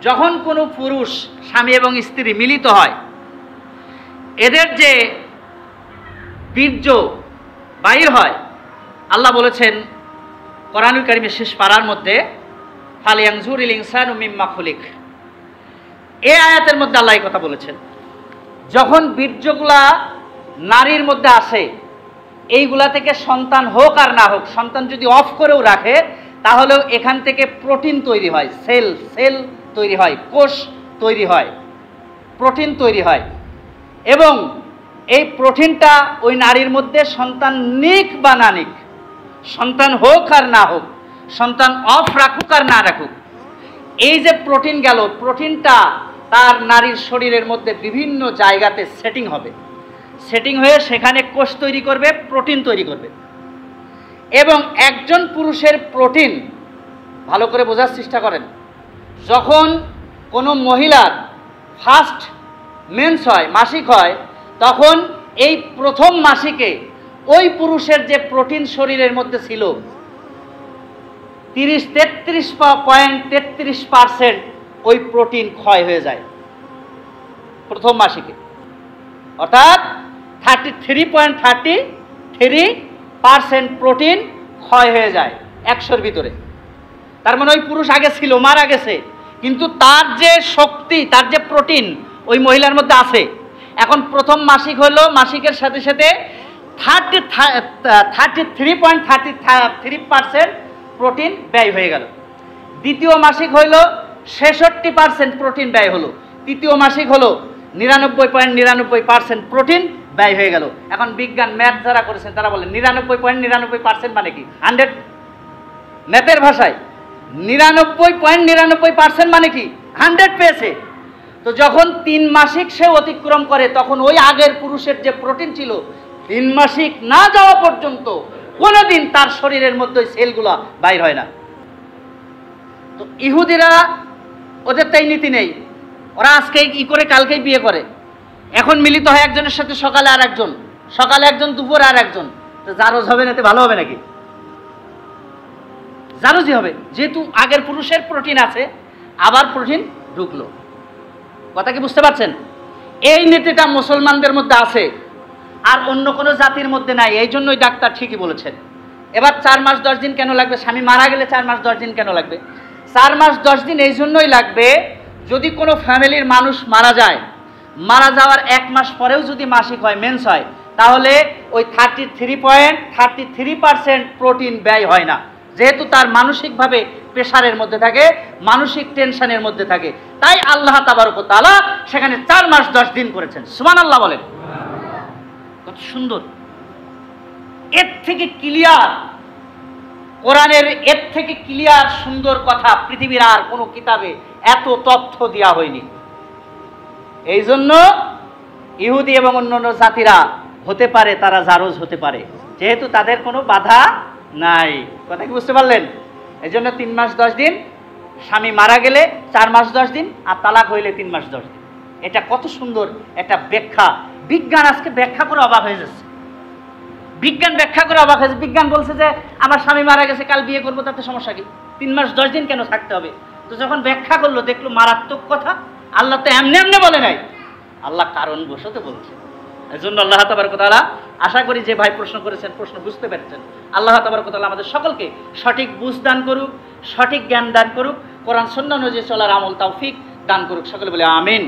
যখন কোনো পুরুষ স্বামী এবং স্ত্রী মিলিত হয়, এদের যে বীর্য বাহির হয়, আল্লাহ বলেছেন কোরআনুল কারীমের শেষ পারার মধ্যে, ফালিয়ানজুরিল ইনসানু মিম্মা খুলিক। এই আয়াতের মধ্যে আল্লাহ এই কথা বলেছেন, যখন বীর্যগুলা নারীর মধ্যে আসে, এইগুলা থেকে সন্তান হোক আর না হোক, সন্তান যদি অফ করেও রাখে তাহলেও এখান থেকে প্রোটিন তৈরি হয়, সেল তৈরি হয়, কোষ তৈরি হয়, প্রোটিন তৈরি হয়। এবং এই প্রোটিনটা ওই নারীর মধ্যে সন্তান নিক বা না নিক, সন্তান হোক আর না হোক, সন্তান অফ রাখুক আর না রাখুক, এই যে প্রোটিন গেল, প্রোটিনটা তার নারীর শরীরের মধ্যে বিভিন্ন জায়গাতে সেটিং হবে, সেটিং হয়ে সেখানে কোষ তৈরি করবে, প্রোটিন তৈরি করবে। এবং একজন পুরুষের প্রোটিন, ভালো করে বোঝার চেষ্টা করেন, যখন কোনো মহিলার ফার্স্ট মেন্স হয়, মাসিক হয়, তখন এই প্রথম মাসিকে ওই পুরুষের যে প্রোটিন শরীরের মধ্যে ছিল 33.33% ওই প্রোটিন ক্ষয় হয়ে যায় প্রথম মাসিকে, অর্থাৎ 33.33% প্রোটিন ক্ষয় হয়ে যায় 100-র ভিতরে। তার মানে ওই পুরুষ আগে ছিল, মারা গেছে, কিন্তু তার যে শক্তি, তার যে প্রোটিন ওই মহিলার মধ্যে আছে। এখন প্রথম মাসিক হলো, মাসিকের সাথে সাথে 33.33% প্রোটিন ব্যয় হয়ে গেল। দ্বিতীয় মাসিক হইল 66% প্রোটিন ব্যয় হলো। তৃতীয় মাসিক হলো 99.99% প্রোটিন ব্যয় হয়ে গেল। এখন বিজ্ঞান ম্যাথ যারা করেছেন তারা বলেন 99.99% মানে কি? 100। ম্যাথের ভাষায় 99.99% মানে কি? 100 পেয়েছে। তো যখন 3 মাসিক সে অতিক্রম করে, তখন ওই আগের পুরুষের যে প্রোটিন ছিল 3 মাসিক না যাওয়া পর্যন্ত কোনোদিন তার শরীরের মধ্যে সেলগুলা বাইর হয় না। তো ইহুদিরা, ওদের তাই নীতি নেই, ওরা আজকে ই করে কালকেই বিয়ে করে। এখন মিলিত হয় একজনের সাথে সকালে আর একজন, সকালে একজন, দুপুরে আর একজন। তো জারজ হবে না, এতে ভালো হবে নাকি? জারজই হবে, যেহেতু আগের পুরুষের প্রোটিন আছে, আবার প্রোটিন ঢুকলো। কথা কি বুঝতে পারছেন? এই নীতিটা মুসলমানদের মধ্যে আছে, আর অন্য কোনো জাতির মধ্যে নাই। এই জন্যই ডাক্তার ঠিকই বলেছেন। এবার 4 মাস 10 দিন কেন লাগবে? স্বামী মারা গেলে 4 মাস 10 দিন কেন লাগবে? 4 মাস 10 দিন এই জন্যই লাগবে, যদি কোনো ফ্যামিলির মানুষ মারা যায়, মারা যাওয়ার 1 মাস পরেও যদি মাসিক হয়, মেন্স হয়, তাহলে ওই 33.33% প্রোটিন ব্যয় হয় না, যেহেতু তার মানসিকভাবে প্রেশারের মধ্যে থাকে, মানসিক টেনশনের মধ্যে থাকে। তাই আল্লাহ তাবারক ওয়া তাআলা সেখানে 4 মাস 10 দিন করেছেন। সুবহানাল্লাহ বলেন। কত সুন্দর! এর থেকে ক্লিয়ার, কোরআনের এর থেকে ক্লিয়ার সুন্দর কথা পৃথিবীর আর কোনো কিতাবে এত তথ্য দেওয়া হয়নি। এই জন্য ইহুদি এবং অন্যান্য জাতিরা হতে পারে, তারা জারজ হতে পারে, যেহেতু তাদের কোনো বাধা নাই। কথা কি বুঝতে পারলেন? এই জন্য 3 মাস 10 দিন, স্বামী মারা গেলে 4 মাস 10 দিন, আর তালাক হইলে 3 মাস 10 দিন। এটা কত সুন্দর একটা ব্যাখ্যা! বিজ্ঞান আজকে ব্যাখ্যা করে অবাক হয়ে যাচ্ছে। বিজ্ঞান ব্যাখ্যা করে অবাক হয়েছে। বিজ্ঞান বলছে যে আমার স্বামী মারা গেছে, কাল বিয়ে করবো, তাতে সমস্যা কি? 3 মাস 10 দিন কেন থাকতে হবে? তো যখন ব্যাখ্যা করলো, দেখলো মারাত্মক কথা। আল্লাহ তো এমনি এমনি বলে নাই, আল্লাহ কারণ বসতে বলছে। এই জন্য আল্লাহ তাবারক ওয়া তাআলা, আশা করি যে ভাই প্রশ্ন করেছেন, প্রশ্ন বুঝতে পেরেছেন। আল্লাহ তাবারক ওয়া তাআলা আমাদের সকলকে সঠিক বুঝ দান করুক, সঠিক জ্ঞান দান করুক, কোরআন সুন্নাহ অনুযায়ী চলার আমল তৌফিক দান করুক। সকলে বলে আমিন।